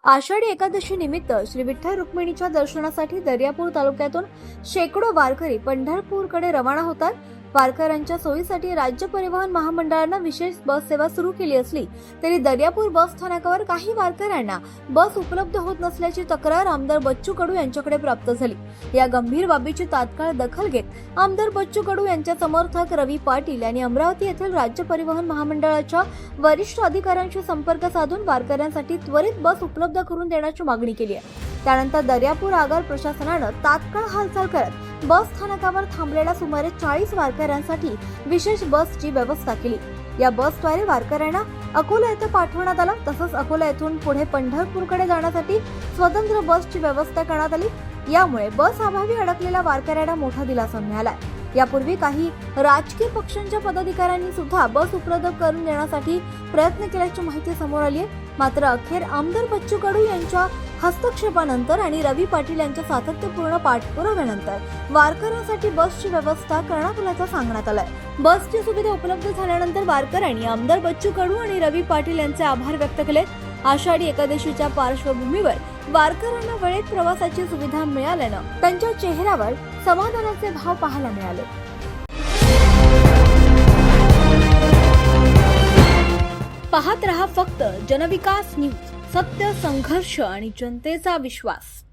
आषाढी एकादशी निमित्त श्री विठ्ठल रुक्मिणीच्या दर्शनासाठी दर्यापूर तालुक्यातून शेकडो वारकरी पंढरपूरकडे रवाना होतात। वारकऱ्यांच्या सोयीसाठी राज्य परिवहन महामंडळाने विशेष बस सेवा सुरू केली असली तरी दर्यापूर बस स्थानकावर काही वारकऱ्यांना बस उपलब्ध होत नसल्याची तक्रार आमदार बच्चू कडू यांच्याकडे प्राप्त झाली। या गंभीर बाबीची तात्काळ दखल घेत आमदार बच्चू कडू यांच्या समर्थक रवी पाटील यांनी अमरावती येथील राज्य परिवहन महामंडळाच्या वरिष्ठ अधिकाऱ्यांशी संपर्क साधून वारकऱ्यांसाठी त्वरित बस उपलब्ध करून देण्याची मागणी केली आहे। त्यानंतर दर्यापूर आगार प्रशासनाने तात्काळ हालचाल करत बस स्थानकावर थांबलेल्या सुमारे 40 वारकऱ्यांसाठी विशेष बसची व्यवस्था केली। या बसद्वारे वारकऱ्यांना अकोला येथे पाठवण्यात आलं। तसंच अकोला येथून पुढे पंढरपूरकडे जाण्यासाठी स्वतंत्र बसची व्यवस्था करण्यात आली। यामुळे बस अभावी अडकलेल्या वारकऱ्यांना मोठा दिलासा मिळाला। यापूर्वी काही राजकीय पक्षांच्या पदाधिकाऱ्यांनी सुद्धा बस उपलब्ध करून देण्यासाठी प्रयत्न केल्याची माहिती समोर आली आहे। मात्र अखेर आमदार बच्चू कडू यांच्या हस्तक्षेपानंतर आणि रवी पाटील यांच्या सातत्यपूर्ण पाठपुराव्यानंतर वारकऱ्यांसाठी बसची व्यवस्था करण्यात आल्याचं सांगण्यात आलंय। बसची सुविधा उपलब्ध झाल्यानंतर वारकऱ्यांनी आमदार बच्चू कडू आणि रवी पाटील यांचे आभार व्यक्त केले। आषाढी एकादशीच्या पार्श्वभूमीवर वारकऱ्यांना वेळेत प्रवासाची सुविधा मिळाल्यानं त्यांच्या चेहऱ्यावर समाधानाचे भाव पाहायला मिळाले। पाहत रहा फक्त जनविकास न्यूज, सत्य, संघर्ष आणि जनतेचा विश्वास।